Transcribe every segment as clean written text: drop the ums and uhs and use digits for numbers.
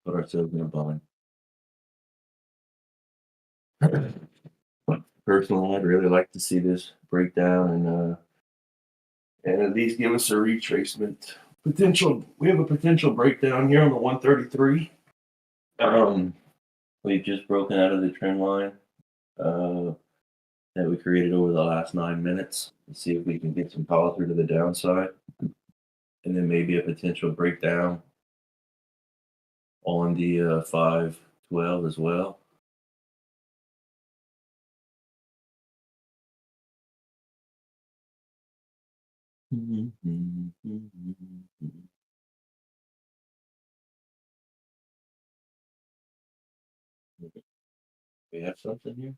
put ourselves in a bind. Personally, I'd really like to see this breakdown and at least give us a retracement potential. We have a potential breakdown here on the 133. Um, we've just broken out of the trend line uh, that we created over the last 9 minutes. Let's see if we can get some follow through to the downside, and then maybe a potential breakdown on the 512 as well. We have something here.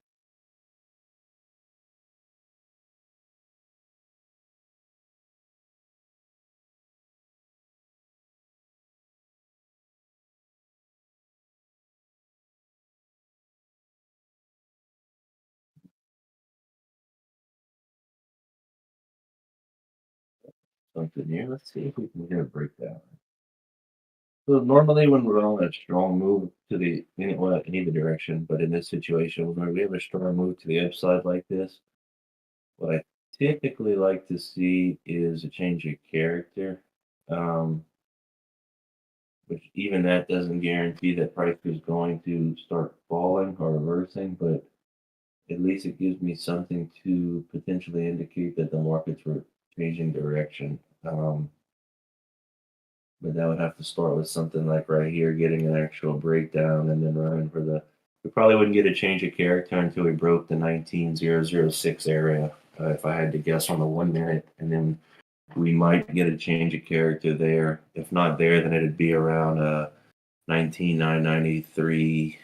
Something here. Let's see if we can get a breakdown. So normally when we're on a strong move to the well, in either direction, but in this situation, when we have a strong move to the upside like this, what I typically like to see is a change of character. Um, which even that doesn't guarantee that price is going to start falling or reversing, but at least it gives me something to potentially indicate that the markets were changing direction. But that would have to start with something like right here, getting an actual breakdown and then running for the. We probably wouldn't get a change of character until we broke the 19006 area, if I had to guess on the 1 minute. And then we might get a change of character there. If not there, then it'd be around 19993,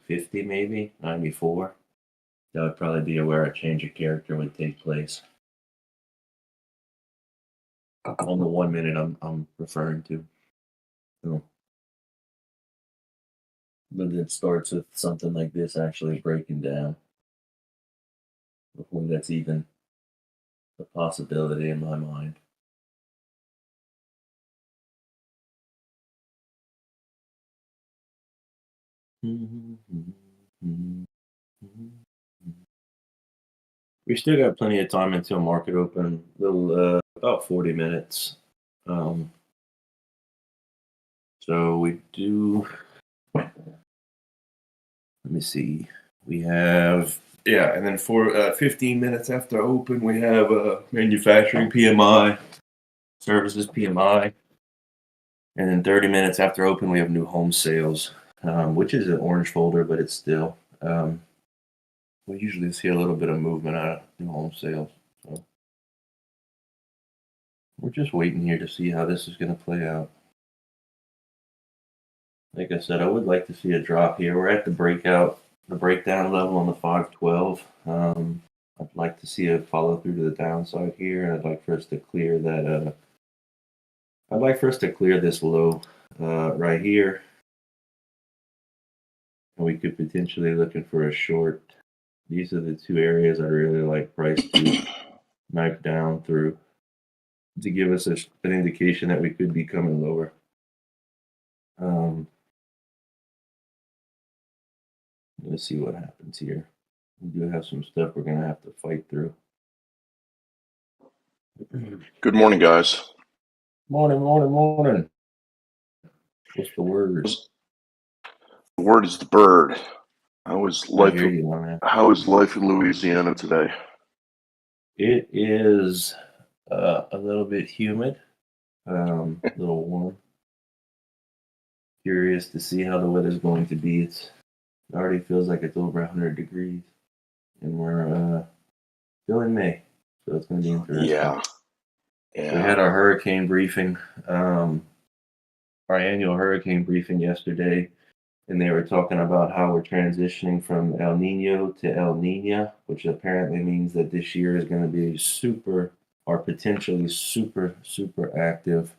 50 maybe, 94. That would probably be where a change of character would take place. On the 1 minute I'm referring to. So, but it starts with something like this actually breaking down before that's even a possibility in my mind. We still got plenty of time until market open. Little about 40 minutes. Um, so we do. Let me see. We have and then for 15 minutes after open, we have manufacturing PMI, services PMI, and then 30 minutes after open, we have new home sales, which is an orange folder, but it's still. We usually see a little bit of movement out of new home sales. So we're just waiting here to see how this is going to play out. Like I said, I would like to see a drop here. We're at the breakdown level on the 512. I'd like to see a follow through to the downside here, and I'd like for us to clear that. I'd like for us to clear this low right here, and we could potentially looking for a short. These are the two areas I really like price to knife down through to give us an indication that we could be coming lower. Let's see what happens here. We do have some stuff we're gonna have to fight through. Good morning, guys. Morning. What's the word? The word is the bird. How is life? I hear you, man. How is life in Louisiana today? It is a little bit humid, a little warm. Curious to see how the weather's going to be. It already feels like it's over 100 degrees, and we're still in May, so it's going to be interesting. Yeah. We had our hurricane briefing, our annual hurricane briefing yesterday, and they were talking about how we're transitioning from El Nino to El Nina, which apparently means that this year is going to be super or potentially super active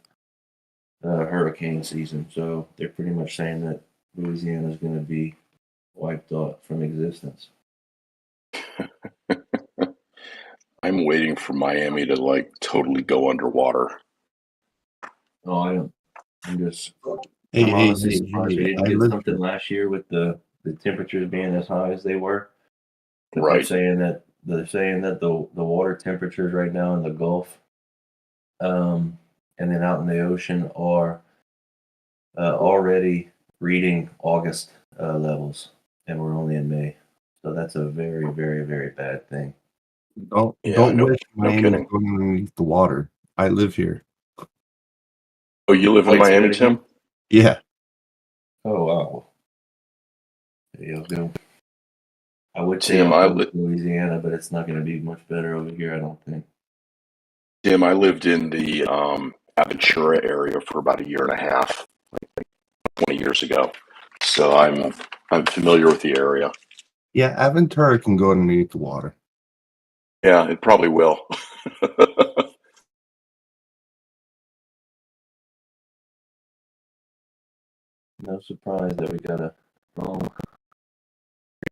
hurricane season. So they're pretty much saying that Louisiana is going to be wiped out from existence. I'm waiting for Miami to totally go underwater. Oh, I am. I'm just Hey, I'm hey, honestly hey, surprised we hey, didn't I get live something here. last year with the temperatures being as high as they were. But Right. they're saying that the water temperatures right now in the Gulf, and then out in the ocean are already reading August levels, and we're only in May. So that's a very, very, very bad thing. Yeah, Don't no, wish no Miami's kidding. going underneath the water. I live here. Oh, you live in Wait, say Miami, that again? Tim? Yeah. Oh wow. There you go. I would say Tim, I'll go to Louisiana, but it's not going to be much better over here, I don't think. Tim, I lived in the Aventura area for about a year and a half, 20 years ago. So I'm familiar with the area. Yeah, Aventura can go underneath the water. Yeah, it probably will. No surprise that we got a strong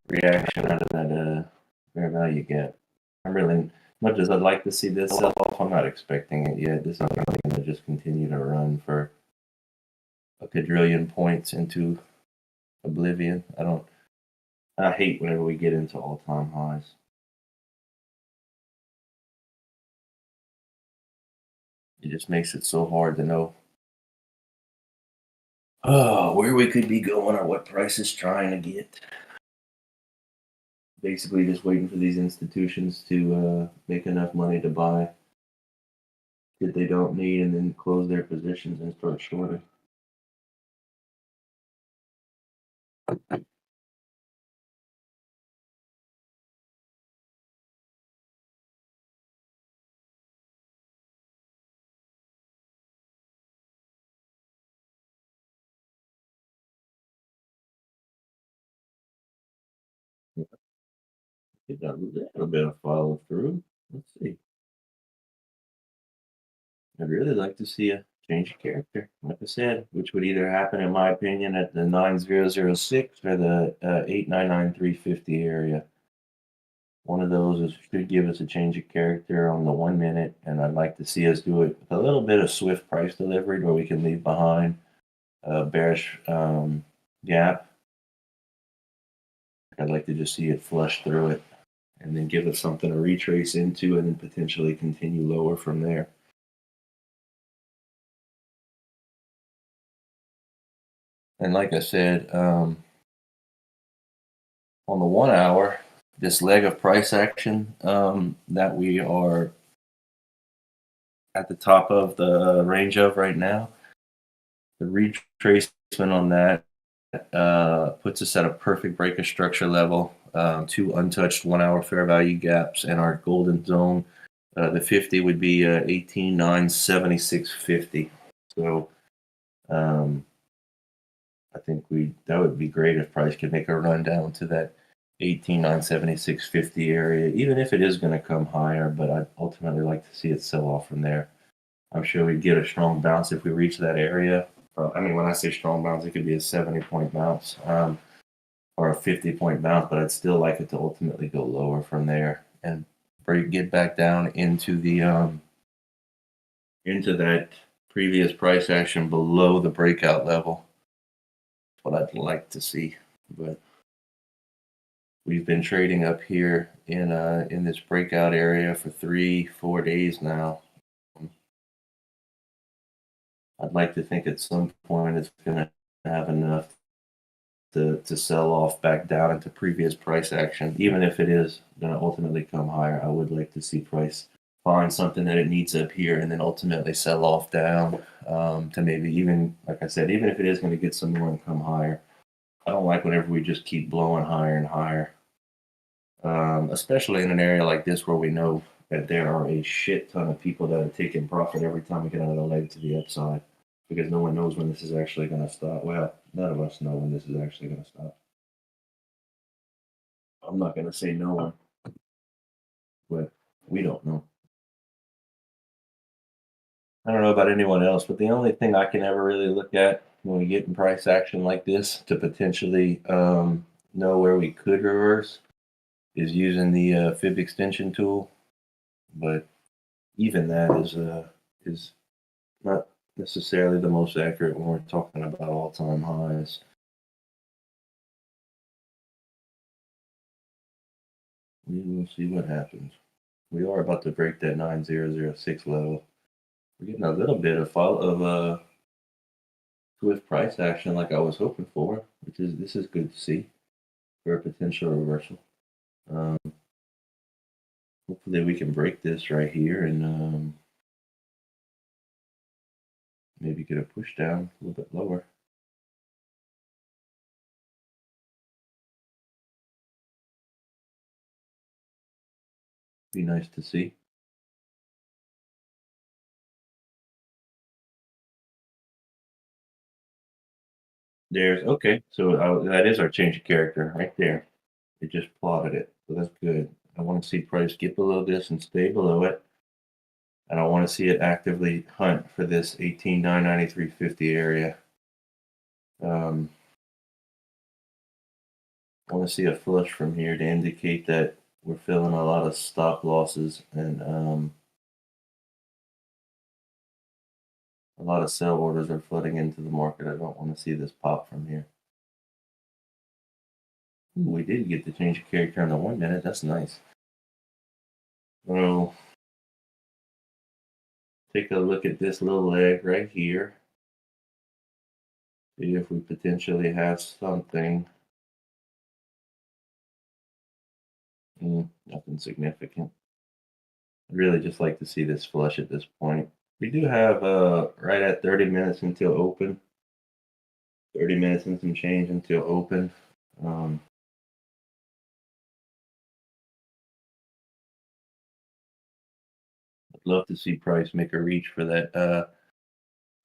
reaction out of that fair value gap. I'm really, much as I'd like to see this sell off, I'm not expecting it yet. This is probably going to just continue to run for a quadrillion points into oblivion. I hate whenever we get into all-time highs. It just makes it so hard to know where we could be going or what price is trying to get. Basically, just waiting for these institutions to make enough money to buy that they don't need and then close their positions and start shorting. Get a little bit of follow through. Let's see. I'd really like to see a change of character, like I said, which would either happen, in my opinion, at the 9006 or the 899350 area. One of those should give us a change of character on the 1 minute, and I'd like to see us do it with a little bit of swift price delivery where we can leave behind a bearish gap. I'd like to just see it flush through it and then give us something to retrace into and then potentially continue lower from there. And like I said, on the 1 hour, this leg of price action that we are at the top of the range of right now, the retracement on that puts us at a perfect break of structure level, 2 untouched 1 hour fair value gaps, and our golden zone, the 50 would be 18,976.50. So I think that would be great if price could make a run down to that 18,976.50 area, even if it is going to come higher. But I'd ultimately like to see it sell off from there. I'm sure we'd get a strong bounce if we reach that area. I mean, when I say strong bounce, it could be a 70-point bounce or a 50-point bounce, but I'd still like it to ultimately go lower from there and get back down into the into that previous price action below the breakout level. What I'd like to see, but we've been trading up here in this breakout area for 3-4 days now. I'd like to think at some point it's going to have enough to sell off back down into previous price action. Even if it is going to ultimately come higher, I would like to see price find something that it needs up here and then ultimately sell off down to maybe even, like I said, even if it is going to get some more and come higher. I don't like whenever we just keep blowing higher and higher, especially in an area like this where we know that there are a shit ton of people that are taking profit every time we get another leg to the upside, because no one knows when this is actually going to stop. Well, none of us know when this is actually going to stop. I'm not going to say no one, but we don't know. I don't know about anyone else, but the only thing I can ever really look at when we get in price action like this to potentially know where we could reverse is using the fib extension tool. But even that is not necessarily the most accurate when we're talking about all-time highs. We will see what happens. We are about to break that 9006 level. We're getting a little bit of swift price action like I was hoping for, this is good to see for a potential reversal. Hopefully we can break this right here and maybe get a push down a little bit lower. Be nice to see. There's okay, so that is our change of character right there. It just plotted it, so that's good. I want to see price get below this and stay below it. And I want to see it actively hunt for this 18,993.50 area. I want to see a flush from here to indicate that we're filling a lot of stop losses and a lot of sell orders are flooding into the market. I don't want to see this pop from here. Ooh, we did get the change of character in the 1 minute. That's nice. So take a look at this little leg right here. See if we potentially have something. Nothing significant. I'd really just like to see this flush at this point. We do have right at 30 minutes until open. 30 minutes and some change until open. I'd love to see price make a reach for that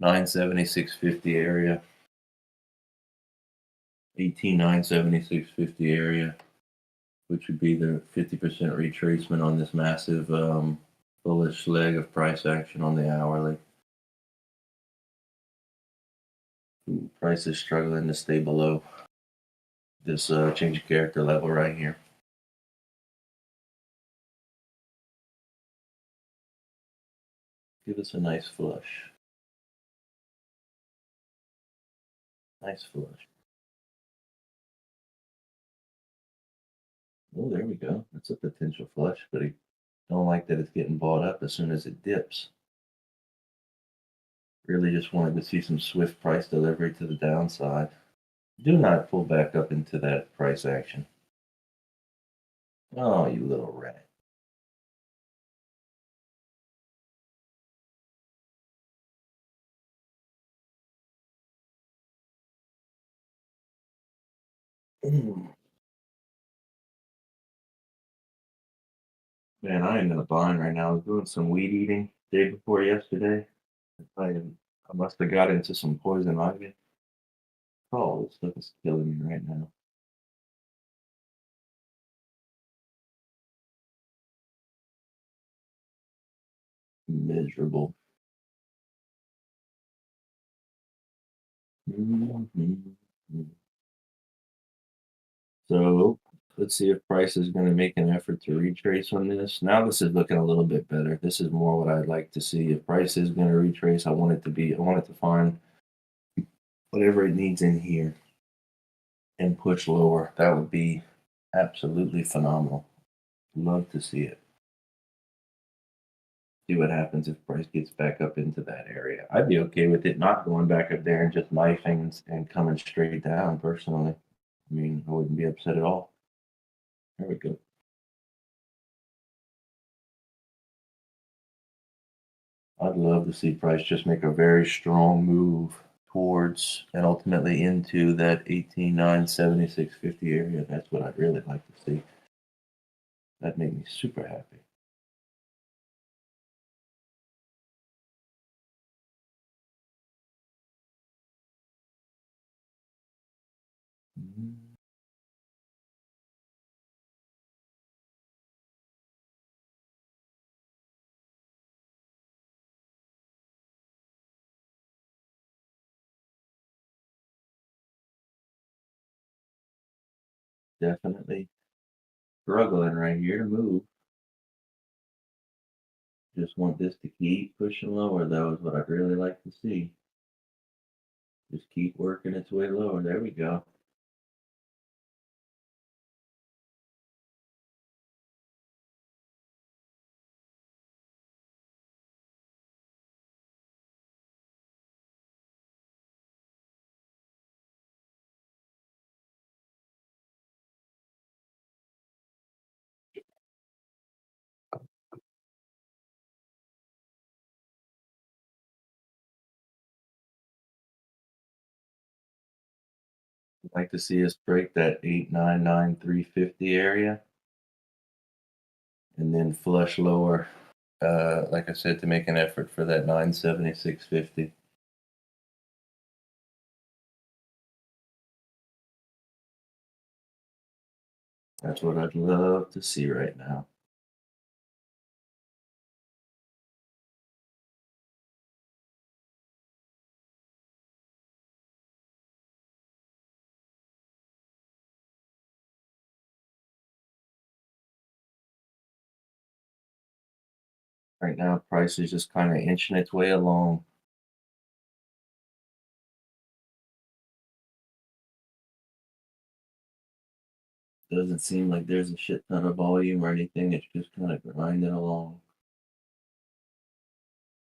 976.50 area. 18,976.50 area, which would be the 50% retracement on this massive bullish leg of price action on the hourly. Ooh, price is struggling to stay below this change of character level right here. Give us a nice flush. Nice flush. Oh, there we go. That's a potential flush, but I don't like that it's getting bought up as soon as it dips. Really just wanted to see some swift price delivery to the downside. Do not pull back up into that price action. Oh, you little rat. Man, I am in a bind right now. I was doing some weed eating day before yesterday. I must have got into some poison ivy. Oh, this stuff is killing me right now. Miserable. Mhm. So let's see if Price is going to make an effort to retrace on this. Now this is looking a little bit better. This is more what I'd like to see. If Price is going to retrace, I want it to find whatever it needs in here and push lower. That would be absolutely phenomenal. Love to see it. See what happens if Price gets back up into that area. I'd be okay with it not going back up there and just knifing and coming straight down personally. I mean, I wouldn't be upset at all. There we go. I'd love to see Price just make a very strong move towards and ultimately into that 18,976.50 area. That's what I'd really like to see. That'd make me super happy. Mhm. Definitely struggling right here to move. Just want this to keep pushing lower, though, is what I'd really like to see. Just keep working its way lower. There we go. I'd like to see us break that 899,350 area and then flush lower. Like I said, to make an effort for that 976.50. That's what I'd love to see right now. Right now, price is just kind of inching its way along. Doesn't seem like there's a shit ton of volume or anything. It's just kind of grinding along.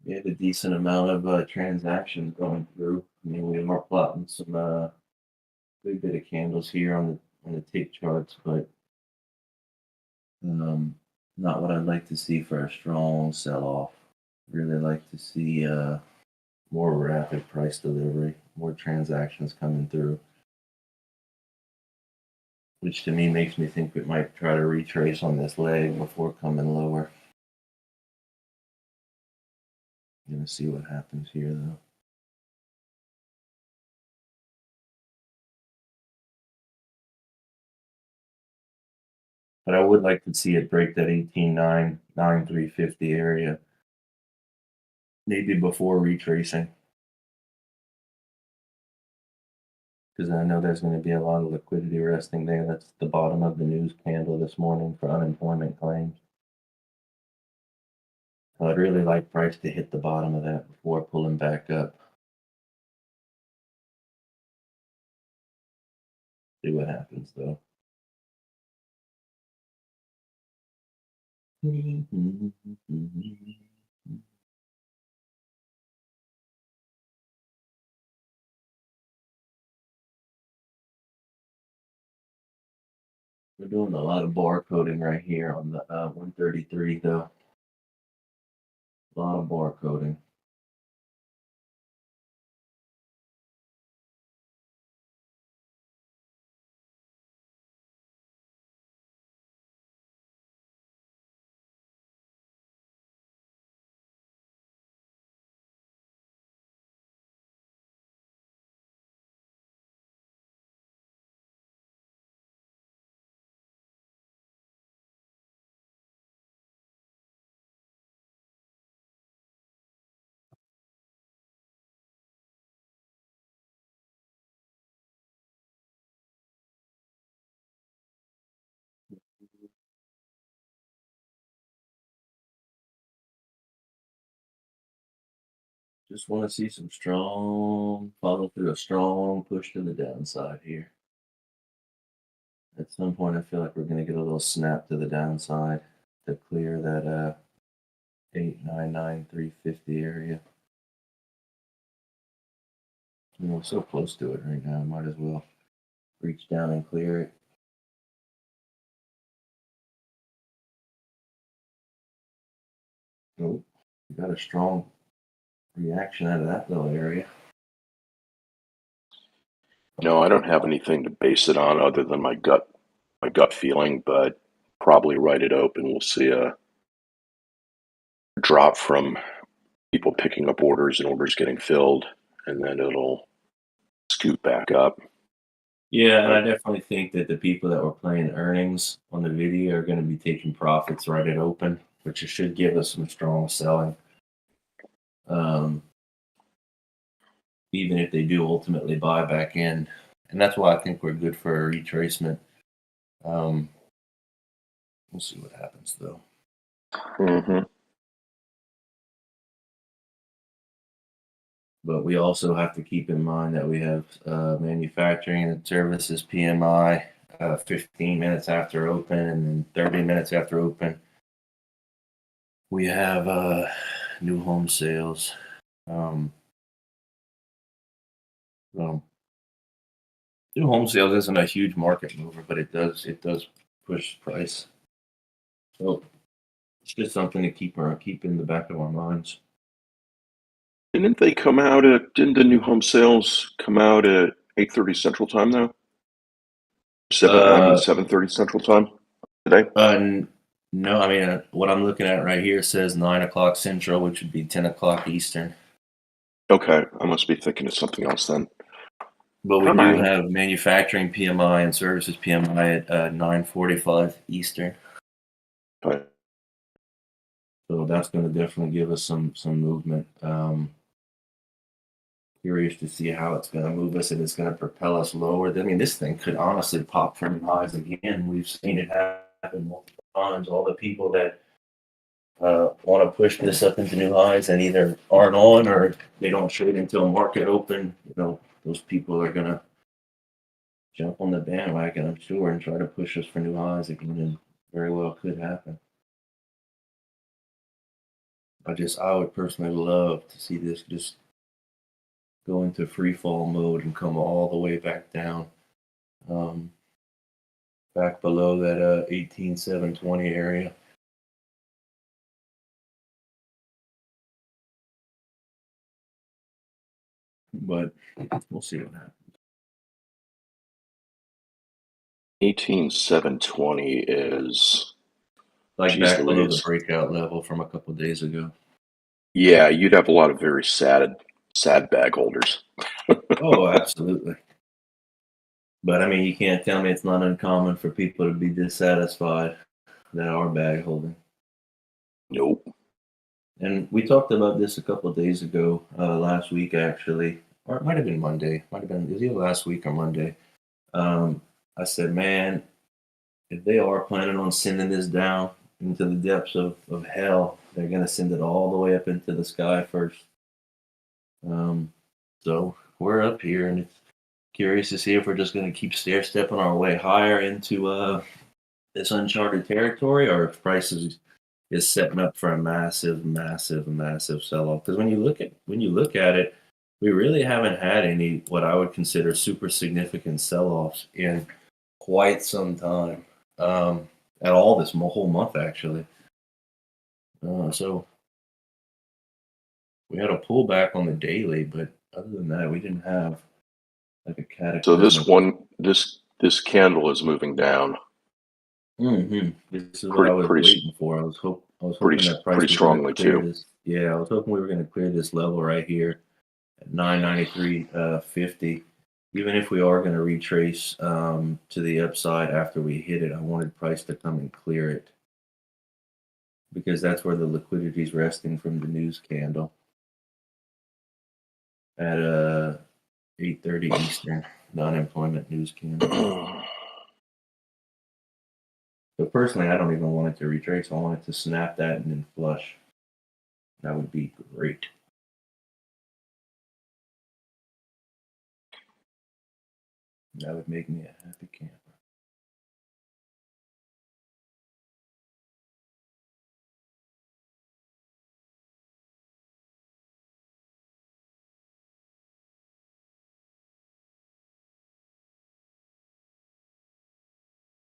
We have a decent amount of transactions going through. I mean, we are plotting some big bit of candles here on the tape charts, but not what I'd like to see for a strong sell-off. Really like to see more rapid price delivery, more transactions coming through, which to me makes me think we might try to retrace on this leg before coming lower. Gonna see what happens here though. But I would like to see it break that 18,993.50 area, maybe before retracing, because I know there's going to be a lot of liquidity resting there. That's the bottom of the news candle this morning for unemployment claims. So I'd really like price to hit the bottom of that before pulling back up. See what happens though. We're doing a lot of bar coding right here on the 133 though. A lot of bar coding. Just want to see some strong follow through, a strong push to the downside here. At some point, I feel like we're going to get a little snap to the downside to clear that 899,350 area. You know, we're so close to it right now. Might as well reach down and clear it. Oh, we got a strong reaction out of that little area. No, I don't have anything to base it on other than my gut feeling, but probably write it open. We'll see a drop from people picking up orders and orders getting filled, and then it'll scoot back up. Yeah, and I definitely think that the people that were playing earnings on the video are going to be taking profits right at open, which should give us some strong selling. Even if they do ultimately buy back in. And that's why I think we're good for a retracement. We'll see what happens though. Mm-hmm. But we also have to keep in mind that we have manufacturing and services PMI 15 minutes after open and then 30 minutes after open. We have new home sales. Well, new home sales isn't a huge market mover, but it does push price. So it's just something to keep in the back of our minds. Didn't the new home sales come out at 8:30 Central Time though? 7:30 Central Time today? No, I mean what I'm looking at right here says 9 o'clock Central, which would be 10 o'clock Eastern. Okay, I must be thinking of something else then. But we All do right. have manufacturing PMI and services PMI at 9:45 Eastern. Okay. So that's going to definitely give us some movement. Curious to see how it's going to move us and it's going to propel us lower. I mean, this thing could honestly pop from highs again. We've seen it happen multiple times. All the people that want to push this up into new highs and either aren't on or they don't trade until market open, those people are going to jump on the bandwagon, I'm sure, and try to push us for new highs again, and very well could happen. I would personally love to see this just go into free fall mode and come all the way back down, back below that 18,720 area. But we'll see what happens. 18,720 is Like back below the Louise. breakout level from a couple of days ago. Yeah, you'd have a lot of very sad bag holders. Oh, absolutely. But I mean, you can't tell me it's not uncommon for people to be dissatisfied that are bag holding. Nope. And we talked about this a couple of days ago, last week actually, or it might have been Monday. It was either last week or Monday. I said, man, if they are planning on sending this down into the depths of hell, they're going to send it all the way up into the sky first. So we're up here, and it's curious to see if we're just going to keep stair stepping our way higher into this uncharted territory, or if prices is setting up for a massive sell off. Because when you look at it, we really haven't had any what I would consider super significant sell offs in quite some time. At all this whole month actually. So we had a pullback on the daily, but other than that, we didn't have like a cataclysmic. So this candle is moving down. This is what I was waiting for. I was hoping that price pretty was strongly clear too. this. Yeah, I was hoping we were going to clear this level right here at 993.50. Even if we are going to retrace to the upside after we hit it, I wanted price to come and clear it because that's where the liquidity is resting from the news candle at 8:30 Eastern, the unemployment news candle. So personally, I don't even want it to retrace. I want it to snap that and then flush. That would be great. That would make me a happy camper.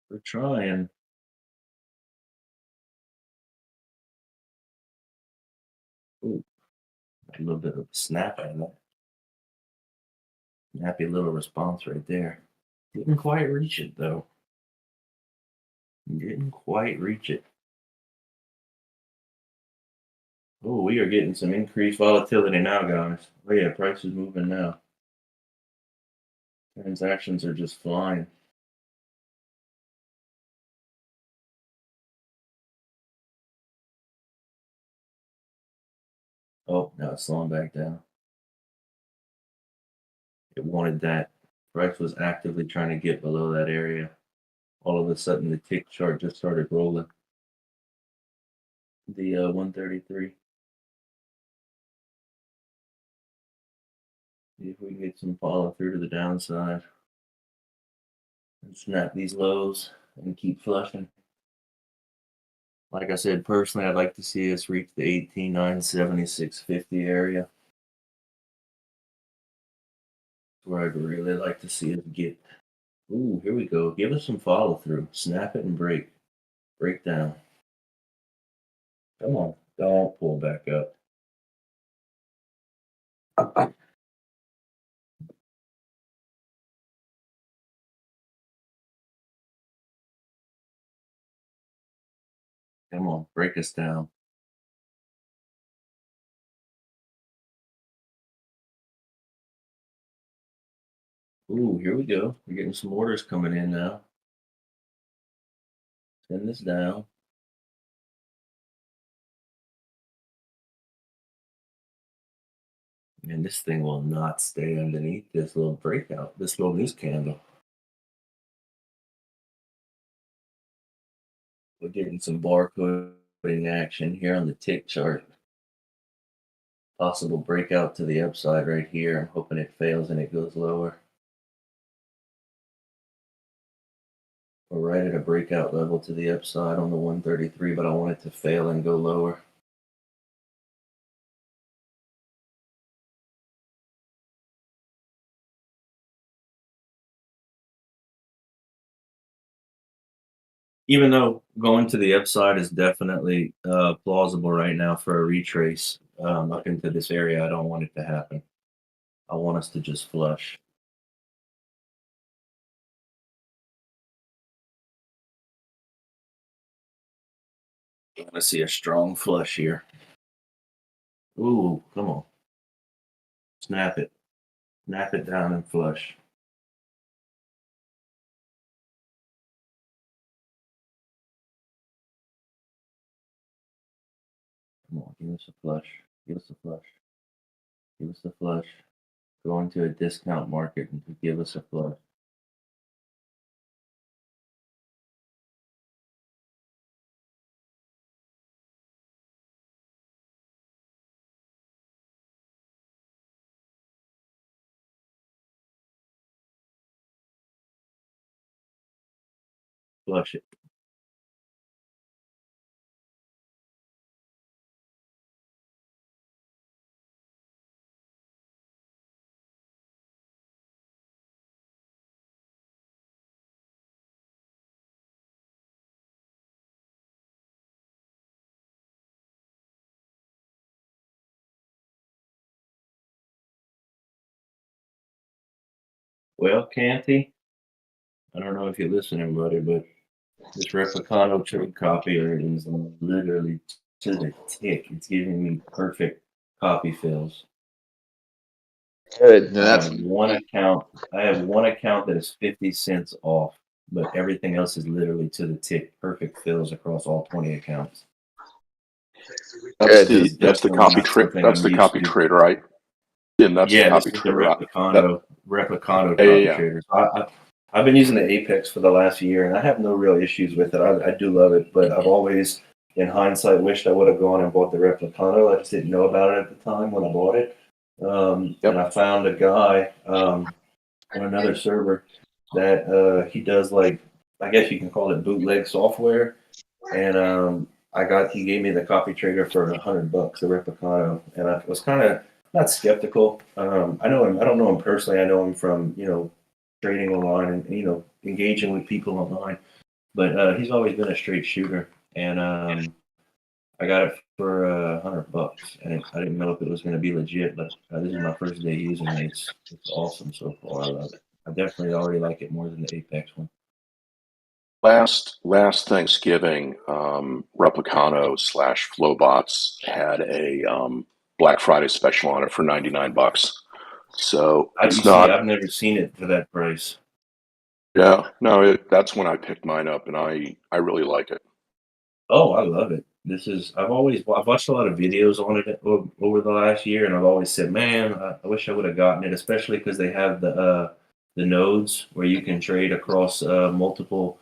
We're trying. Ooh, a little bit of a snap out of that. Happy little response right there. Didn't quite reach it though. Didn't quite reach it. Oh, we are getting some increased volatility now, guys. Oh yeah, price is moving now. Transactions are just flying. Oh, now it's slowing back down. It wanted that. Price was actively trying to get below that area. All of a sudden, the tick chart just started rolling. The 133. See if we can get some follow through to the downside. And snap these lows and keep flushing. Like I said, personally, I'd like to see us reach the 18,976.50 area. Where I'd really like to see us get. Ooh, here we go. Give us some follow through. Snap it and break. Break down. Come on. Don't pull back up. Come on. Break us down. Ooh, here we go. We're getting some orders coming in now. Send this down. And this thing will not stay underneath this little breakout, this little news candle. We're getting some barcoding action here on the tick chart. Possible breakout to the upside right here. I'm hoping it fails and it goes lower. We're right at a breakout level to the upside on the 133, but I want it to fail and go lower. Even though going to the upside is definitely plausible right now for a retrace up into this area, I don't want it to happen. I want us to just flush. I want to see a strong flush here. Ooh, come on. Snap it. Snap it down and flush. Come on, give us a flush. Give us a flush. Give us a flush. Go into a discount market and give us a flush. Flush it. Well, Canty, I don't know if you're listening, buddy, but this Replicano trade copier is literally to the tick. It's giving me perfect copy fills. Good. No, I that's have one account. I have one account that is 50 cents off, but everything else is literally to the tick. Perfect fills across all 20 accounts. That's good. that's the Definitely copy not trade. something That's I'm the used copy to. trader, right? And that's the Yeah, this copy is the trader. Replicano Yeah, copy yeah. traders. I've been using the Apex for the last year, and I have no real issues with it. I do love it, but I've always, in hindsight, wished I would have gone and bought the Replicano. I just didn't know about it at the time when I bought it. Yep. And I found a guy on another server that he does, like, I guess you can call it bootleg software, and he gave me the copy trader for $100, the Replicano, and I was kind of not skeptical. I know him. I don't know him personally. I know him from trading online and engaging with people online. But he's always been a straight shooter, and I got it for $100, and I didn't know if it was going to be legit. But this is my first day using it. It's awesome so far. I love it. I definitely already like it more than the Apex one. Last Thanksgiving, Replicano / Flowbots had a Black Friday special on it for $99. So it's not. I've never seen it for that price. Yeah, no, that's when I picked mine up, and I really like it. Oh, I love it. I've watched a lot of videos on it over the last year, and I've always said, man, I wish I would have gotten it, especially because they have the nodes where you can trade across multiple.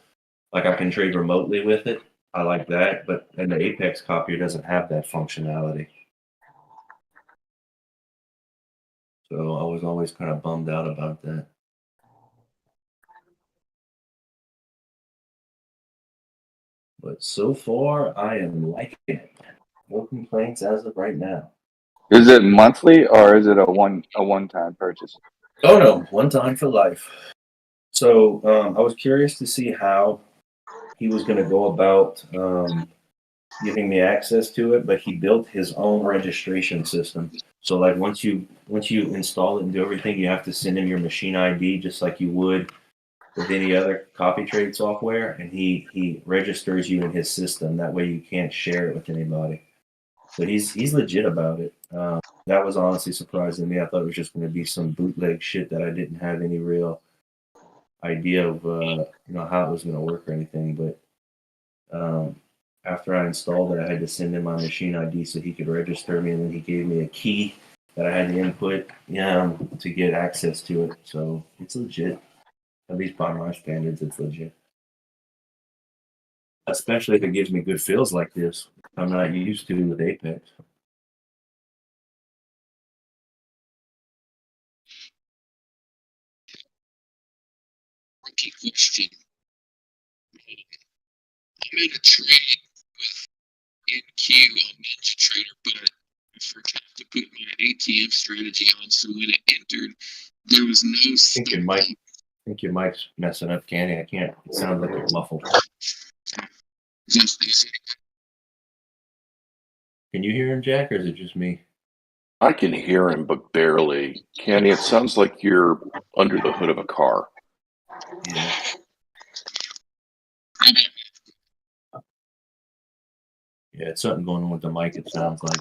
Like I can trade remotely with it. I like that, and the Apex copier doesn't have that functionality. So I was always kind of bummed out about that. But so far, I am liking it. No complaints as of right now. Is it monthly or is it a one-time purchase? Oh no, one time for life. So I was curious to see how he was going to go about giving me access to it, but he built his own registration system. So like once you install it and do everything, you have to send him your machine ID just like you would with any other copy trade software, and he registers you in his system. That way you can't share it with anybody. So he's legit about it. That was honestly surprising to me. I thought it was just going to be some bootleg shit that I didn't have any real idea of how it was going to work or anything. But after I installed it, I had to send in my machine ID so he could register me, and then he gave me a key that I had to input to get access to it. So it's legit. At least by my standards, it's legit. Especially if it gives me good feels like this. I'm not used to with Apex. Rookie question. I made a trade with NQ on Ninja Trader, but I forgot to put my ATM strategy on, so when it entered, there was no I think your mic's messing up, Candy. I can't. It sounds like you're muffled. Can you hear him, Jack, or is it just me? I can hear him, but barely. Kenny, it sounds like you're under the hood of a car. Yeah. Yeah, it's something going on with the mic, it sounds like.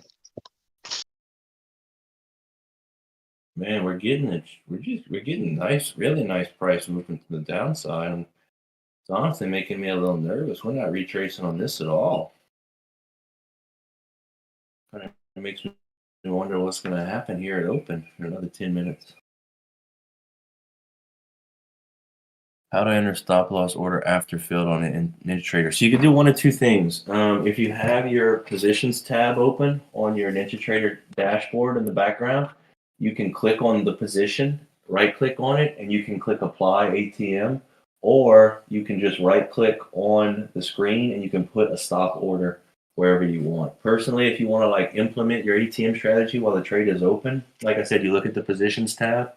Man, we're getting it. We're getting nice, really nice price movement to the downside. And it's honestly making me a little nervous. We're not retracing on this at all. Kind of makes me wonder what's going to happen here at open in another 10 minutes. How to enter stop loss order after filled on an Ninja Trader. So you can do one of two things. If you have your positions tab open on your Ninja Trader dashboard in the background, you can click on the position, right click on it, and you can click apply ATM, or you can just right click on the screen and you can put a stop order wherever you want. Personally, if you want to like implement your ATM strategy while the trade is open, like I said, you look at the positions tab,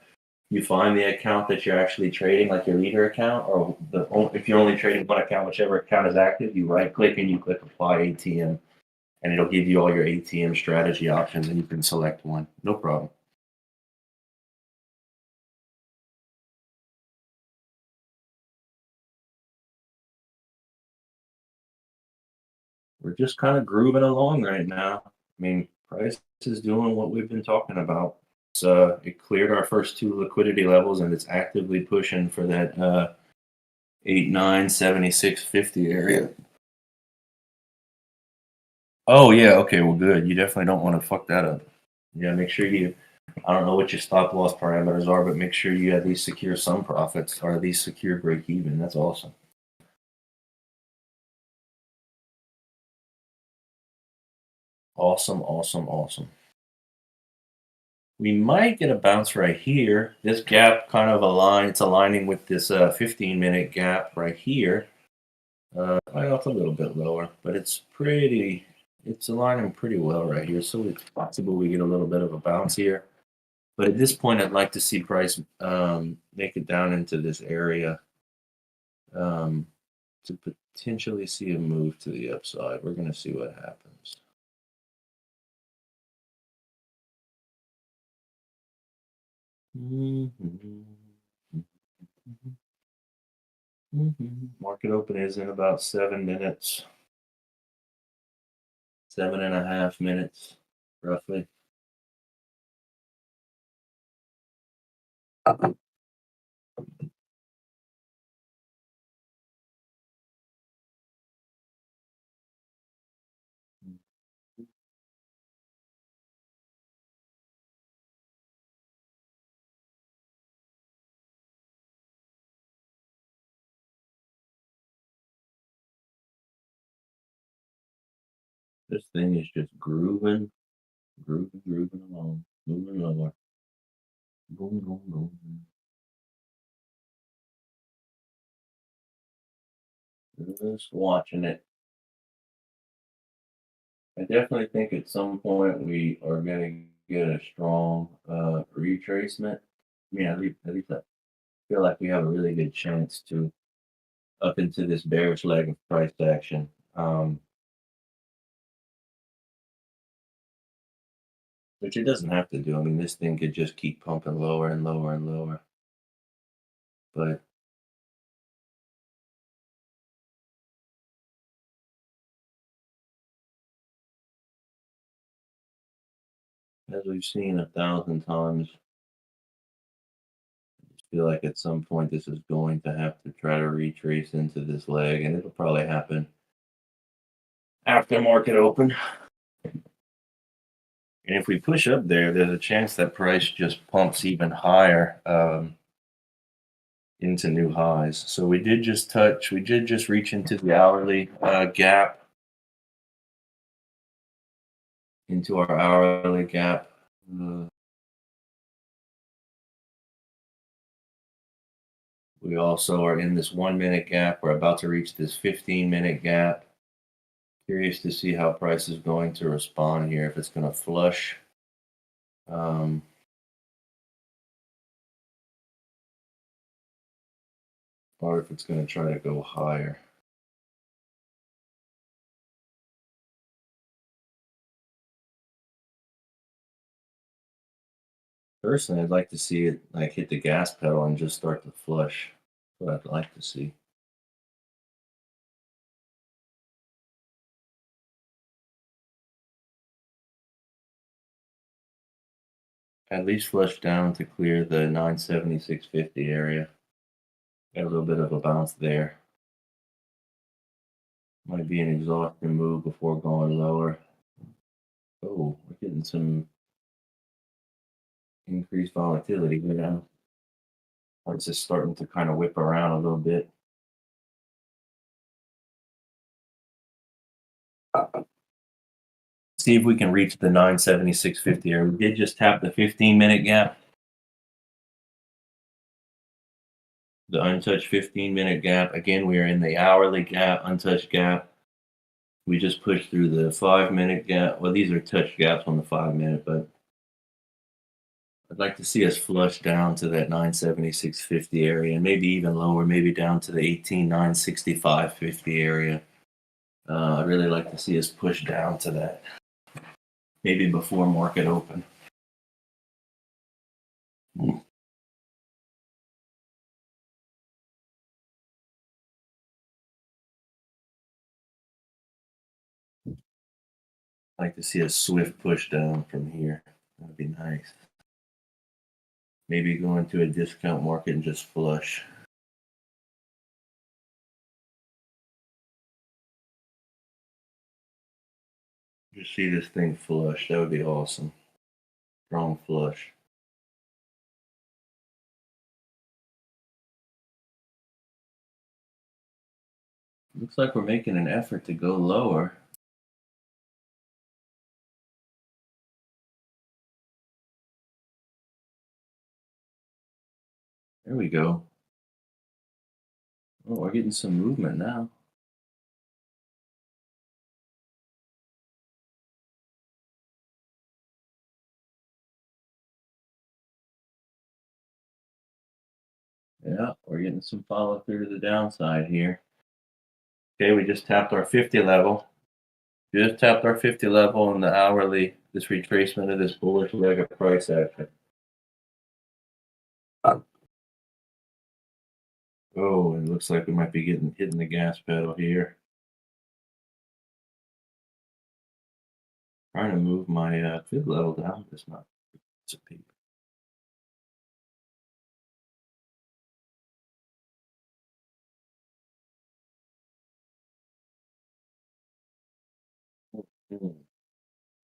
you find the account that you're actually trading, like your leader account, or if you're only trading one account, whichever account is active, you right click and you click apply ATM, and it'll give you all your ATM strategy options, and you can select one. No problem. We're just kind of grooving along right now. I mean, price is doing what we've been talking about. It cleared our first two liquidity levels, and it's actively pushing for that 8,976.50 area. Oh yeah, okay, well good. You definitely don't want to fuck that up. Yeah, make sure I don't know what your stop loss parameters are, but make sure you at least secure some profits or at least secure break even. That's awesome. Awesome, awesome, awesome. We might get a bounce right here. This gap kind of it's aligning with this 15-minute gap right here. Well, it's a little bit lower, but it's aligning pretty well right here. So it's possible we get a little bit of a bounce here. But at this point, I'd like to see price make it down into this area to potentially see a move to the upside. We're going to see what happens. Market open is in about 7 minutes, 7.5 minutes, roughly. This thing is just grooving along, moving lower. Boom, boom, boom. Just watching it. I definitely think at some point we are going to get a strong retracement. I mean, at least I feel like we have a really good chance to up into this bearish leg of price action. Which it doesn't have to do. I mean, this thing could just keep pumping lower and lower and lower. But as we've seen 1,000 times, I just feel like at some point this is going to have to try to retrace into this leg, and it'll probably happen after market open. And if we push up there, there's a chance that price just pumps even higher into new highs. So we did just reach into the hourly gap, into our hourly gap. We also are in this 1 minute gap. We're about to reach this 15-minute gap. Curious to see how price is going to respond here, if it's going to flush. Or if it's going to try to go higher. Personally, I'd like to see it like hit the gas pedal and just start to flush. That's what I'd like to see. At least flush down to clear the 976.50 area. Got a little bit of a bounce there. Might be an exhaustion move before going lower. Oh, we're getting some increased volatility here now. It's just starting to kind of whip around a little bit. See if we can reach the 976.50 area. We did just tap the 15-minute gap. The untouched 15-minute gap. Again, we are in the hourly gap, untouched gap. We just pushed through the 5-minute gap. Well, these are touched gaps on the 5-minute, but I'd like to see us flush down to that 976.50 area, and maybe even lower, maybe down to the 18,965.50 area. I'd really like to see us push down to that, maybe before market open. I'd like to see a swift push down from here. That'd be nice. Maybe go into a discount market and just flush. Just see this thing flush. That would be awesome. Strong flush. Looks like we're making an effort to go lower. There we go. Oh, we're getting some movement now. Yeah, we're getting some follow through to the downside here. Okay, we just tapped our 50 level. Just tapped our 50 level in the hourly, this retracement of this bullish leg of price action. Oh, it looks like we might be hitting the gas pedal here. Trying to move my fib level down, but it's not. It's a peak.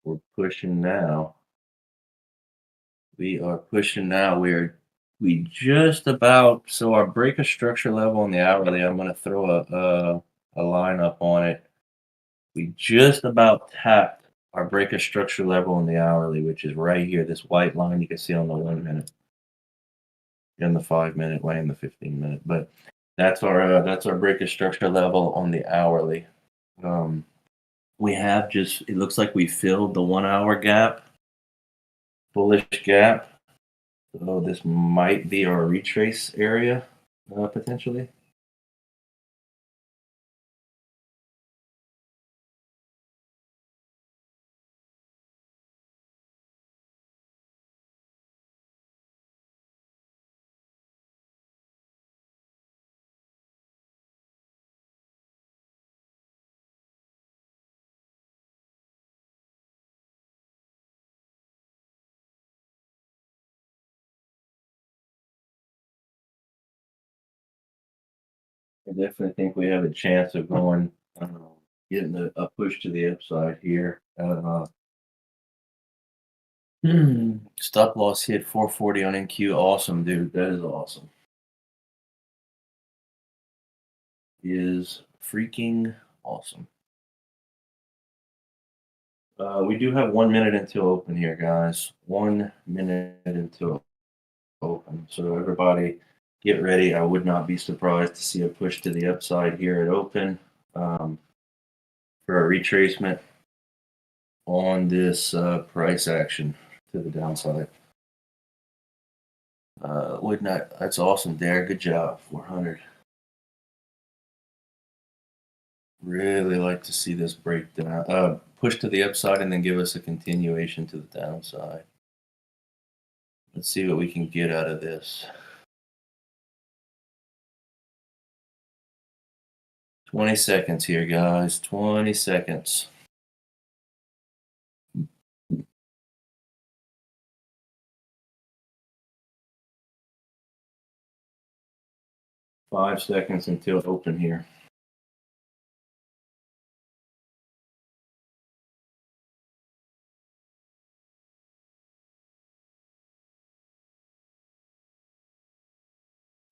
We're pushing now. We are pushing now. We just about, so our break of structure level on the hourly, I'm going to throw a line up on it. We just about tapped our break of structure level on the hourly, which is right here, this white line you can see on the 1 minute. in the 5 minute way and the 15 minute. But that's our breakage structure level on the hourly. We have just, it looks like we filled the 1 hour gap, bullish gap. So this might be our retrace area potentially. I definitely think we have a chance of going, getting a push to the upside here. Stop loss hit 440 on NQ. Awesome, dude. That is awesome. Is freaking awesome. We do have 1 minute until open here, guys. 1 minute until open. So everybody get ready. I would not be surprised to see a push to the upside here at open for a retracement on this price action to the downside. Would not. That's awesome, Derek. Good job. 400. Really like to see this breakdown. Push to the upside and then give us a continuation to the downside. Let's see what we can get out of this. 20 seconds here, guys. 20 seconds. Five seconds until open here.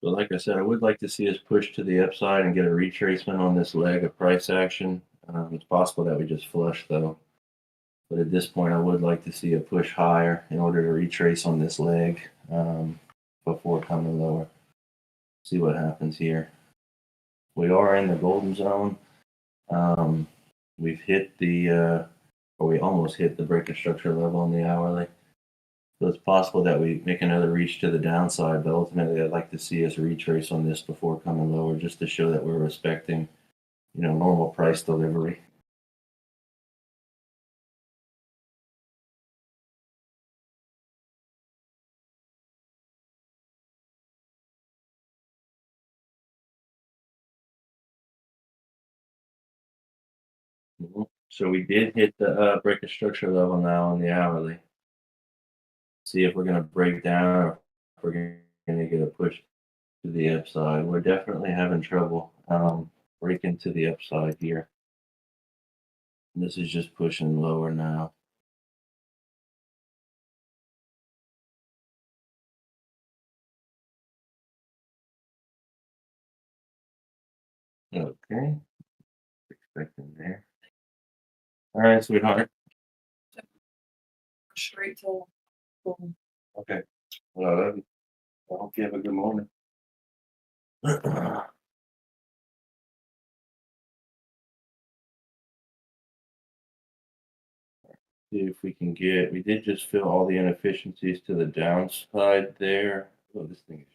So like I said, I would like to see us push to the upside and get a retracement on this leg of price action. It's possible that we just flush though. But at this point, I would like to see a push higher in order to retrace on this leg before coming lower. See what happens here. We are in the golden zone. We've hit or we almost hit the breaker structure level on the hourly. So it's possible that we make another reach to the downside, but ultimately I'd like to see us retrace on this before coming lower, just to show that we're respecting, normal price delivery. So we did hit the breaker structure level now on the hourly. See if we're going to break down or if we're going to get a push to the upside. We're definitely having trouble breaking to the upside here. This is just pushing lower now. Okay. Expecting there. All right, sweetheart. Straight till. Okay. Well, I hope you have a good morning. See if we can we did just fill all the inefficiencies to the downside there. Oh, this thing is.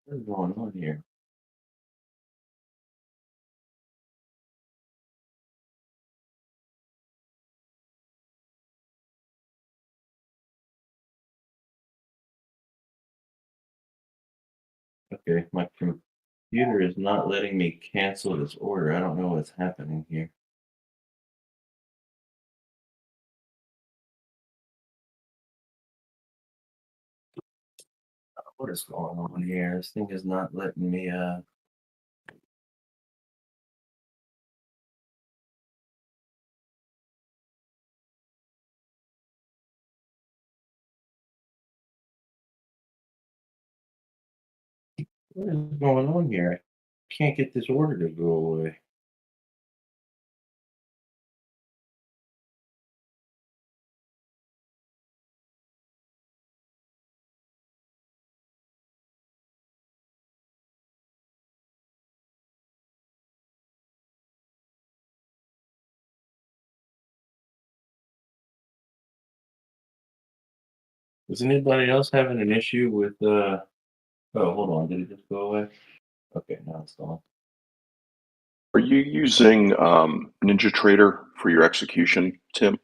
What is going on here? Okay, my computer is not letting me cancel this order. I don't know what's happening here. What is going on here? This thing is not letting me What is going on here? I can't get this order to go away. Is anybody else having an issue with oh, hold on, did it just go away? Okay, now it's gone. Are you using NinjaTrader for your execution, Tim?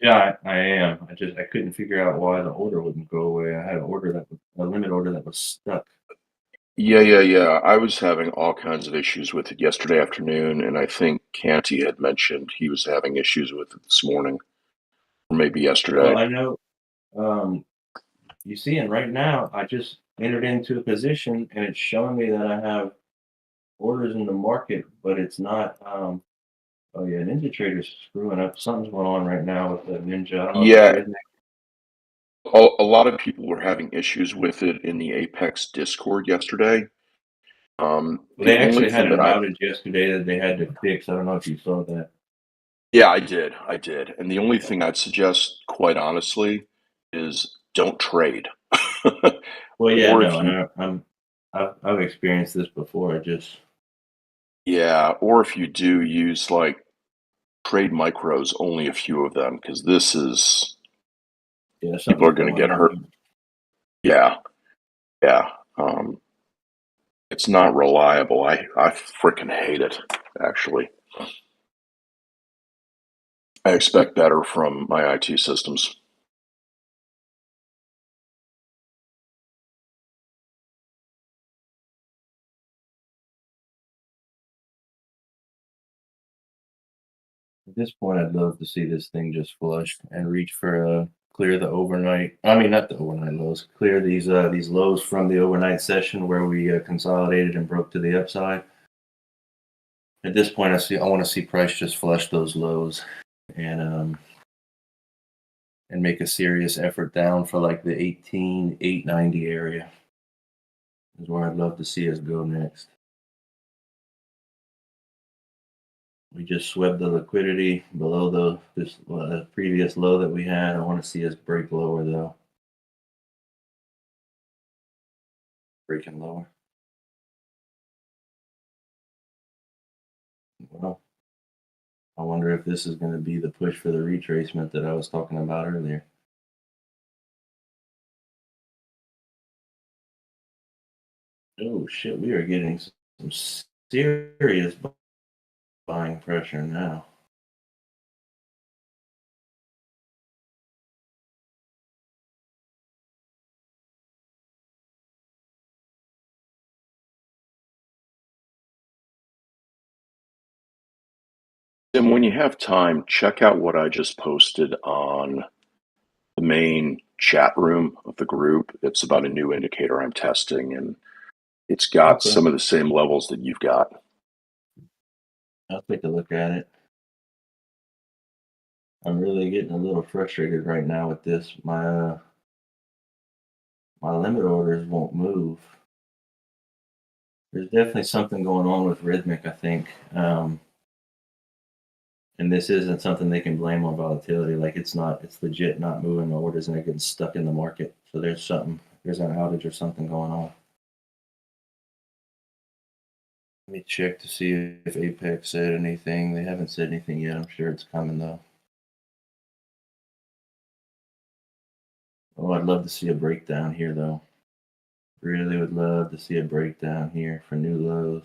Yeah, I am. I couldn't figure out why the order wouldn't go away. I had an order that was a limit order that was stuck. Yeah. I was having all kinds of issues with it yesterday afternoon, and I think Canty had mentioned he was having issues with it this morning, or maybe Well, yesterday. I know um you see, and right now I just entered into a position and it's showing me that I have orders in the market, but it's not oh yeah, Ninja Trader's screwing up. Something's going on right now with the Ninja. I don't know if it's Yeah, rhythmic. a lot of people were having issues with it in the Apex Discord yesterday. Well, The they only actually had thing that an outage yesterday that they had to fix. I don't know if you saw that. yeah, I did. And the only thing I'd suggest, quite honestly, is don't trade. Well, yeah, Or no, if and you, I've experienced this before. I just yeah, or if you do use like trade micros, only a few of them, because this is, yeah, people are something's going to going get on hurt. here. Yeah, yeah. Um, it's not reliable. I freaking hate it, actually. I expect better from my IT systems. At this point, I'd love to see this thing just flush and reach for clear the overnight. I mean, not the overnight lows. Clear these lows from the overnight session where we consolidated and broke to the upside. At this point, I want to see price just flush those lows and and make a serious effort down for like the 18,890 area is where I'd love to see us go next. We just swept the liquidity below this previous low that we had. I want to see us break lower though. Breaking lower. Well, I wonder if this is going to be the push for the retracement that I was talking about earlier. Oh shit, we are getting some serious buying pressure now. And when you have time, check out what I just posted on the main chat room of the group. It's about a new indicator I'm testing, and it's got Okay, some of the same levels that you've got. I'll take a look at it. I'm really getting a little frustrated right now with this. My limit orders won't move. There's definitely something going on with Rhythmic, I think. And this isn't something they can blame on volatility. Like it's not, it's legit not moving the orders and they're getting stuck in the market. So there's an outage or something going on. Let me check to see if Apex said anything. They haven't said anything yet. I'm sure it's coming though. Oh, I'd love to see a breakdown here though. Really would love to see a breakdown here for new lows.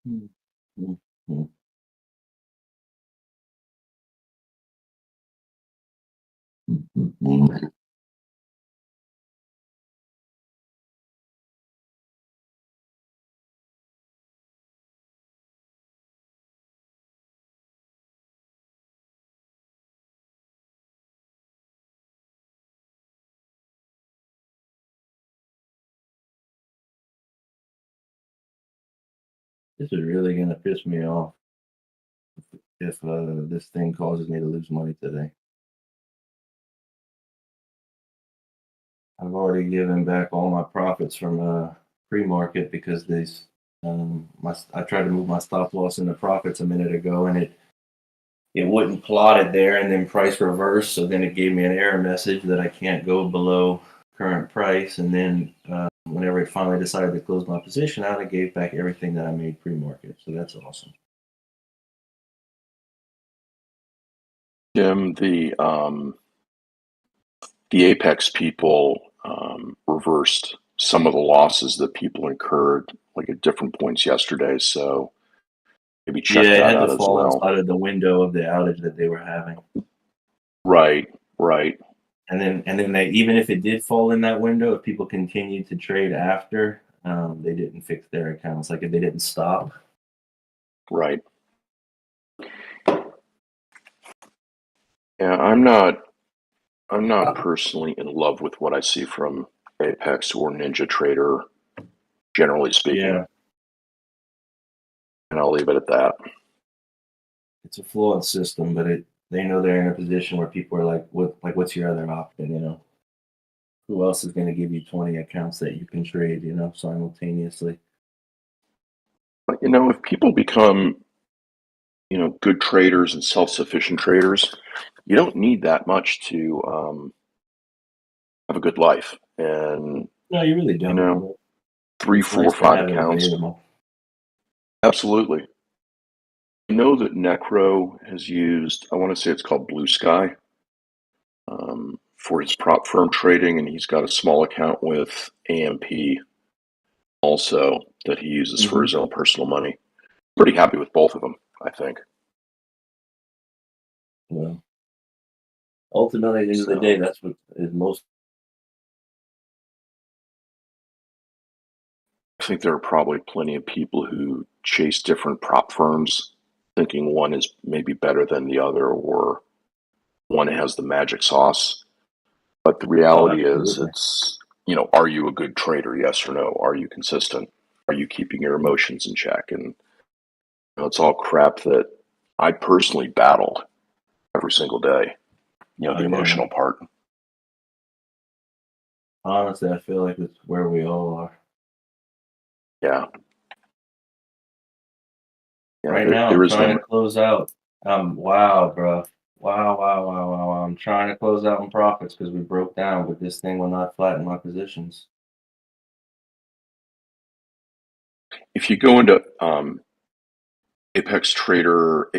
Hmm. Hmm. Hmm. Hmm. Hmm. This is really gonna piss me off if this thing causes me to lose money today. I've already given back all my profits from pre-market because these I tried to move my stop loss into profits a minute ago and it wouldn't plot it there and then price reverse, so then it gave me an error message that I can't go below current price, and then whenever it finally decided to close my position out, I gave back everything that I made pre-market, so that's awesome. Jim, the Apex people reversed some of the losses that people incurred like at different points yesterday, so maybe check Yeah, it that had out to as fall well. inside of the window of the outage that they were having. Right. And then they, even if it did fall in that window, if people continued to trade after, they didn't fix their accounts. Like if they didn't stop. Right. Yeah, I'm not personally in love with what I see from Apex or NinjaTrader, generally speaking. Yeah, And I'll leave it at that. it's a flawed system, but they know they're in a position where people are like, what's your other option? You know, who else is going to give you 20 accounts that you can trade? You know, simultaneously. But if people become, good traders and self-sufficient traders, you don't need that much to have a good life. And No, you really don't. But 3, it's 4, nice to 5 have it accounts. available. Absolutely. I know that Necro has used, I want to say it's called Blue Sky, for his prop firm trading, and he's got a small account with AMP also that he uses for his own personal money. Pretty happy with both of them, I think. Well, ultimately, at the end of the day, that's what is most. I think there are probably plenty of people who chase different prop firms thinking one is maybe better than the other or one has the magic sauce. But the reality is Absolutely. it's, are you a good trader? Yes or no? Are you consistent? Are you keeping your emotions in check? And it's all crap that I personally battled every single day, the I know. emotional part. Honestly, I feel like it's where we all are. Yeah. Right now, I'm trying to close out. Wow, bro. Wow. I'm trying to close out in profits because we broke down, but this thing will not flatten my positions. If you go into Apex Trader,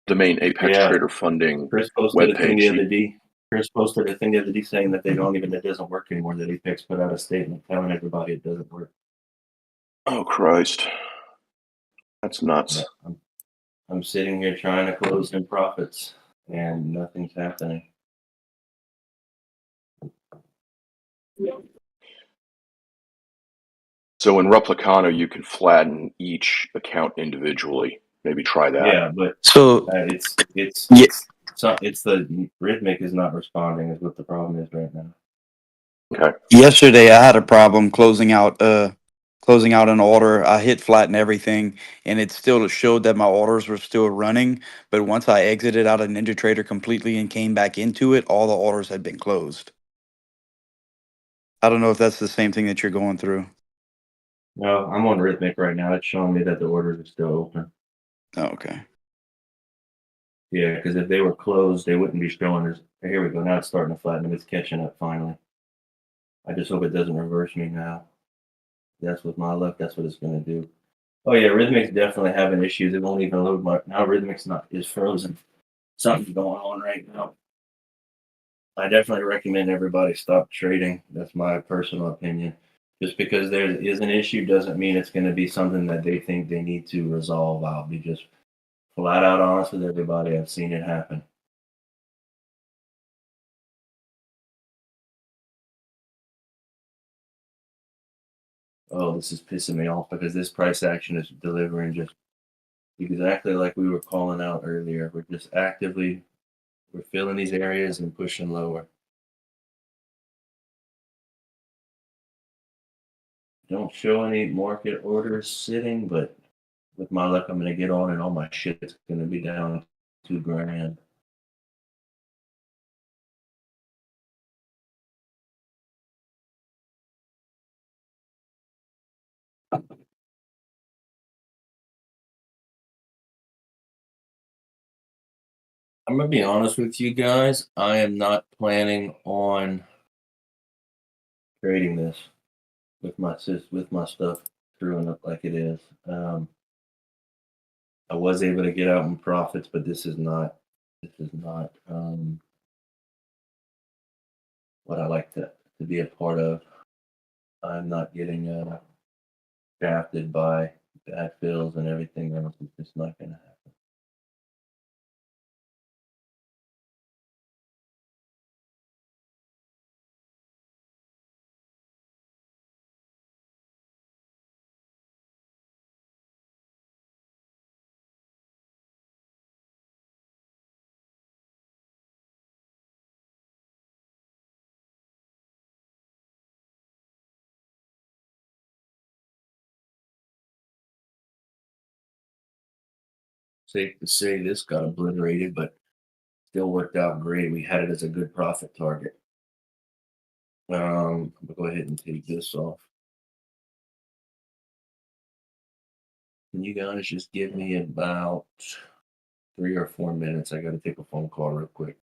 the main Apex Yeah, Trader funding Chris posted a thing webpage, the other day. Chris posted a thing the other day saying that it doesn't work anymore. That Apex put out a statement telling everybody it doesn't work. oh Christ, that's nuts. Yeah, I'm sitting here trying to close in profits, and nothing's happening. So in Replicano, you can flatten each account individually. Maybe try that. Yeah, but So it's yeah, the Rhythmic is not responding is what the problem is right now. Okay. yesterday I had a problem closing out an order. I hit flatten everything and it still showed that my orders were still running, but once I exited out of NinjaTrader completely and came back into it, all the orders had been closed. I don't know if that's the same thing that you're going through. No, I'm on Rhythmic right now. It's showing me that the orders are still open. Oh, okay. Yeah, because if they were closed, they wouldn't be showing us. Here we go. Now it's starting to flatten. It's catching up finally. I just hope it doesn't reverse me now. That's with my luck. That's what it's going to do. Oh yeah, Rhythmic's definitely having issues. It won't even load my now. Rhythmic's is frozen. Something's going on right now. I definitely recommend everybody stop trading. That's my personal opinion. Just because there is an issue doesn't mean it's going to be something that they think they need to resolve. I'll be just flat out honest with everybody. I've seen it happen. Oh, this is pissing me off because this price action is delivering just exactly like we were calling out earlier. We're filling these areas and pushing lower. don't show any market orders sitting, but with my luck, I'm gonna get on and all my shit's gonna be down 2 grand. I'm gonna be honest with you guys. I am not planning on trading this with my stuff screwing up like it is. I was able to get out in profits, but this is not what I like to be a part of. I'm not getting drafted by bad fills and everything else. It's just not gonna happen. Safe to say this got obliterated, but still worked out great. We had it as a good profit target. I'll go ahead and take this off. Can you guys just give me about 3 or 4 minutes? I got to take a phone call real quick.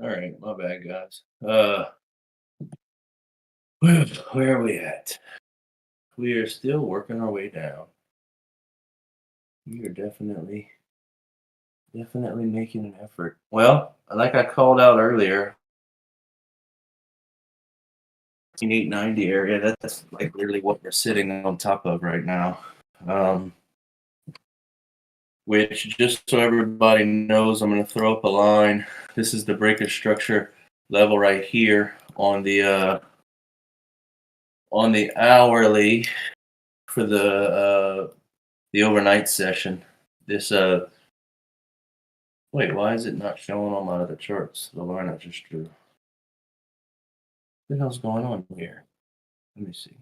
All right, my bad, guys. Where are we at? We are still working our way down. We are definitely making an effort. Well, like I called out earlier, 890 area, that's like literally what we're sitting on top of right now. Which, just so everybody knows, I'm going to throw up a line. This is the breakage structure level right here on the hourly for the overnight session. This wait, why is it not showing on my other charts? The line I just drew. What the hell's going on here? Let me see.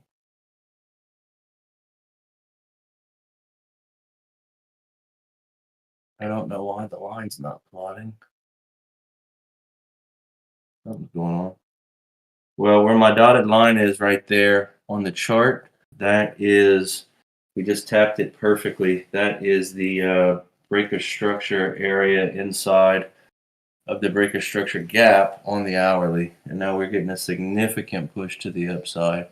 I don't know why the line's not plotting. Something's going on. Well, where my dotted line is right there on the chart, that is, we just tapped it perfectly. That is the breaker structure area inside of the breaker structure gap on the hourly. And now we're getting a significant push to the upside.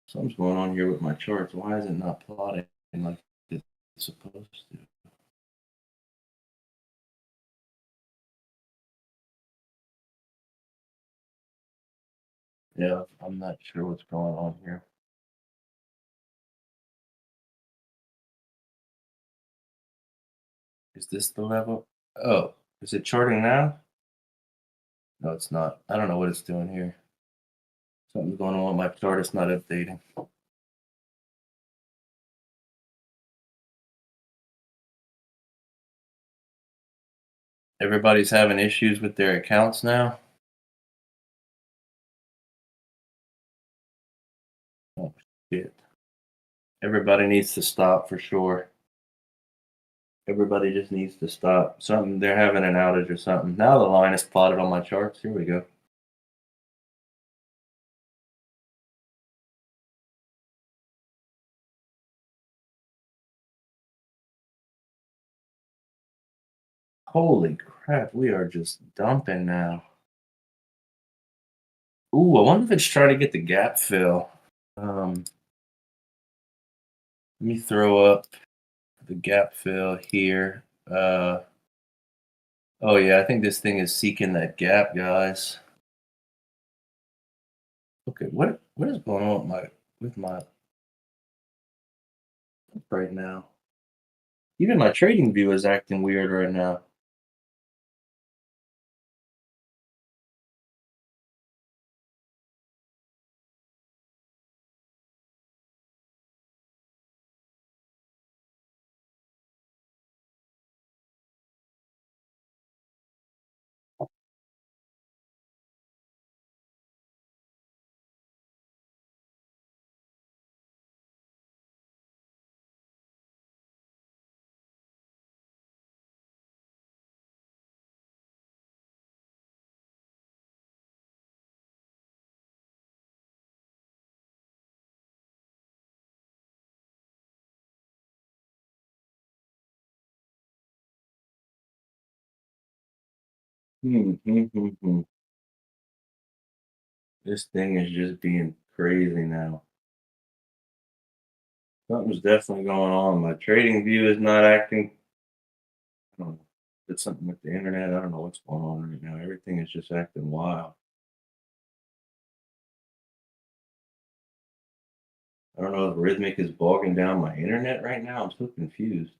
Something's going on here with my charts. Why is it not plotting like it's supposed to? Yeah, I'm not sure what's going on here. Is this the level? Oh, is it charting now? No, it's not. I don't know what it's doing here. Something's going on with my chart. It's not updating. Everybody's having issues with their accounts now. Oh, shit. Everybody needs to stop for sure. Everybody just needs to stop. Something, they're having an outage or something. Now the line is plotted on my charts. Here we go. Holy crap, we are just dumping now. Ooh, I wonder if it's trying to get the gap fill. Let me throw up the gap fill here. Oh yeah, I think this thing is seeking that gap, guys. Okay, what is going on with my right now? Even my trading view is acting weird right now. This thing is just being crazy now. Something's definitely going on. My trading view is not acting. I don't know. It's something with the internet. I don't know what's going on right now. Everything is just acting wild. I don't know if Rhythmic is bogging down my internet right now. I'm so confused.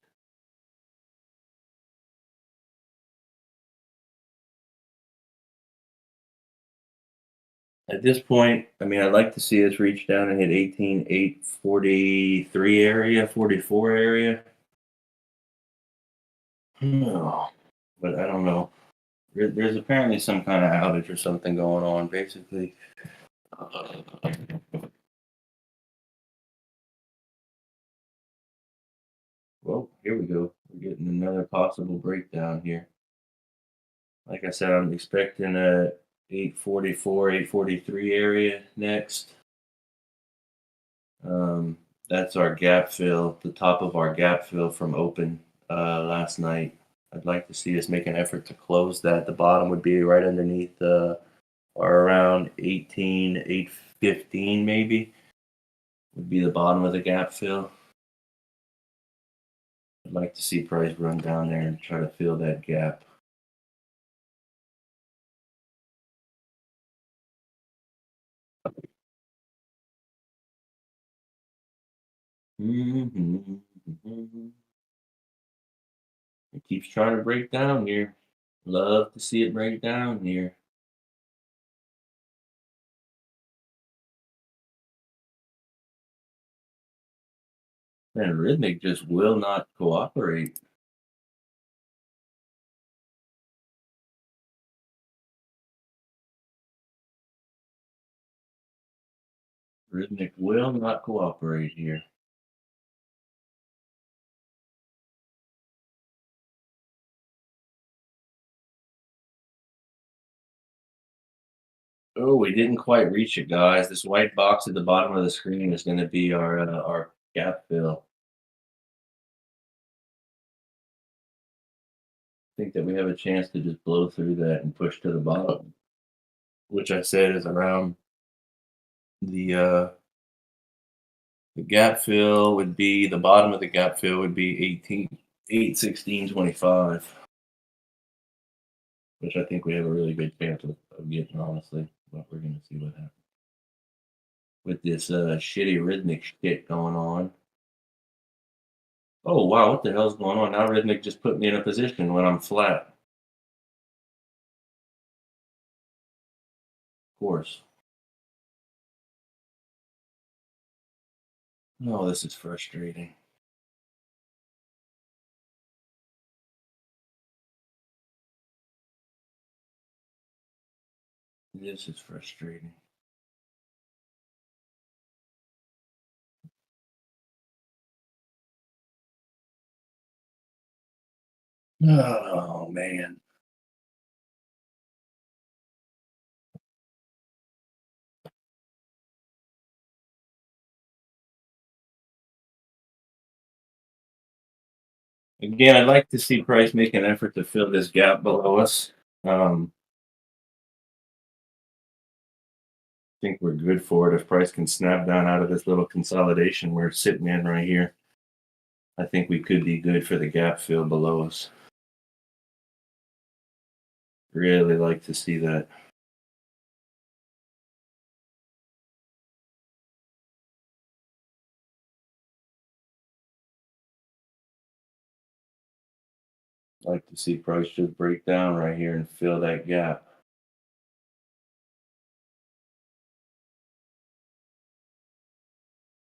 At this point, I mean, I'd like to see us reach down and hit 18,843 area, 44 area. No, but I don't know. There's apparently some kind of outage or something going on. Basically, well, here we go. We're getting another possible breakdown here. Like I said, I'm expecting a 844, 843 area next. That's our gap fill, the top of our gap fill from open last night. I'd like to see us make an effort to close that. The bottom would be right underneath or around 18, 815 maybe would be the bottom of the gap fill. I'd like to see price run down there and try to fill that gap. It keeps trying to break down here. Love to see it break down here. And Rhythmic just will not cooperate. Rhythmic will not cooperate here. Oh, we didn't quite reach it, guys. This white box at the bottom of the screen is going to be our gap fill. I think that we have a chance to just blow through that and push to the bottom, which I said is around the gap fill would be, the bottom of the gap fill would be 816.25, which I think we have a really good chance of getting, honestly. But we're going to see what happens with this shitty Rhythmic shit going on. Oh wow, what the hell's going on? Now Rhythmic just put me in a position when I'm flat. Of course. Oh, this is frustrating. This is frustrating. Oh man. Again, I'd like to see price make an effort to fill this gap below us. I think we're good for it if price can snap down out of this little consolidation we're sitting in right here. I think we could be good for the gap fill below us. Really like to see that. Like to see price just break down right here and fill that gap.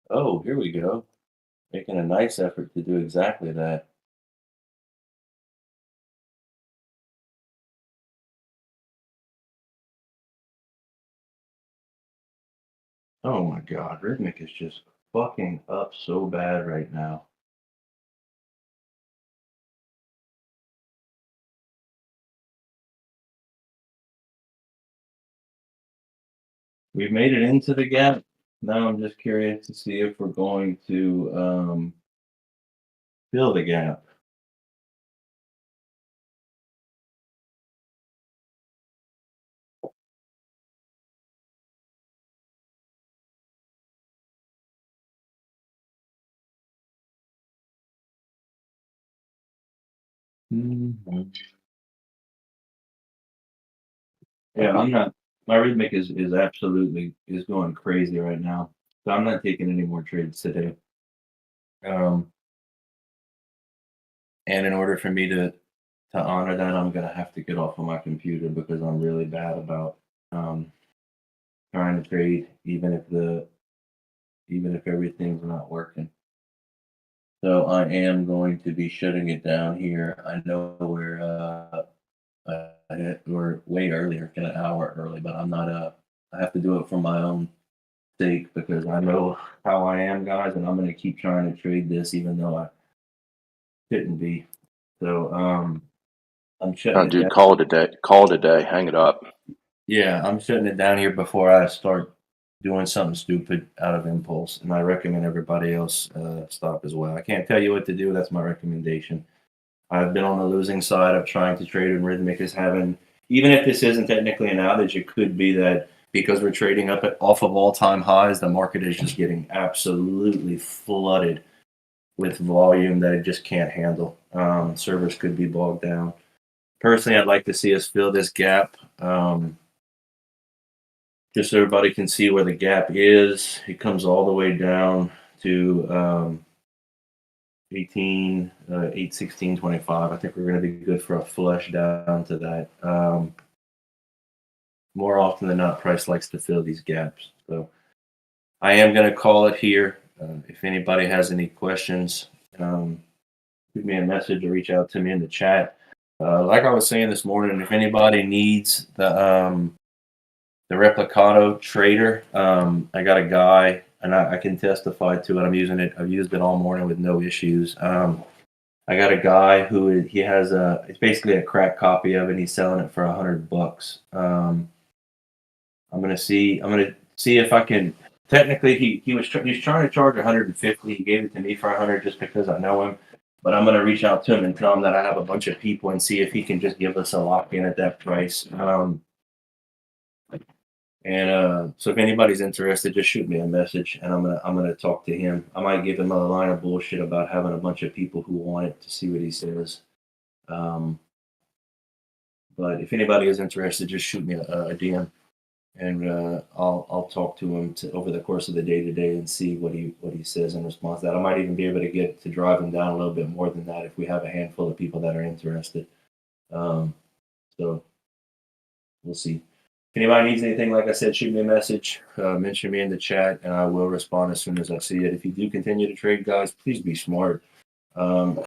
Oh, here we go. Making a nice effort to do exactly that. Oh my God, Rhythmic is just fucking up so bad right now. We've made it into the gap. Now I'm just curious to see if we're going to fill the gap. Yeah, I'm not. My Rhythmic is absolutely is going crazy right now. So I'm not taking any more trades today. And in order for me to honor that, I'm gonna have to get off of my computer because I'm really bad about trying to trade, even if everything's not working. So I am going to be shutting it down here. I know we're way earlier, an hour early, but I'm not. I have to do it for my own sake because I know how I am, guys, and I'm going to keep trying to trade this, even though I shouldn't be. So I'm shutting. Oh, dude, call it a day. Call it a day. Hang it up. Yeah, I'm shutting it down here before I start doing something stupid out of impulse, and I recommend everybody else stop as well. I can't tell you what to do. That's my recommendation. I've been on the losing side of trying to trade when Rhythmic is having, even if this isn't technically an outage, it could be that because we're trading up off of all-time highs, the market is just getting absolutely flooded with volume that it just can't handle. Servers could be bogged down. Personally, I'd like to see us fill this gap. Just so everybody can see where the gap is. It comes all the way down to 816.25. I think we're going to be good for a flush down to that. More often than not, price likes to fill these gaps. So I am going to call it here. If anybody has any questions, shoot me a message or reach out to me in the chat. Like I was saying this morning, if anybody needs the Replicado trader, I got a guy, and I can testify to it. I'm using it. I've used it all morning with no issues. I got a guy who he has it's basically a cracked copy of it. He's selling it for $100. I'm gonna see if I can. Technically, he's trying to charge 150. He gave it to me for 100 just because I know him. But I'm gonna reach out to him and tell him that I have a bunch of people and see if he can just give us a lock in at that price. So if anybody's interested, just shoot me a message, and I'm gonna talk to him. I might give him a line of bullshit about having a bunch of people who want it to see what he says. But if anybody is interested, just shoot me a DM, and I'll talk to him over the course of the day today and see what he says in response to that. I might even be able to get to drive him down a little bit more than that if we have a handful of people that are interested. So we'll see. If anybody needs anything, like I said, shoot me a message, mention me in the chat, and I will respond as soon as I see it. If you do continue to trade, guys, please be smart.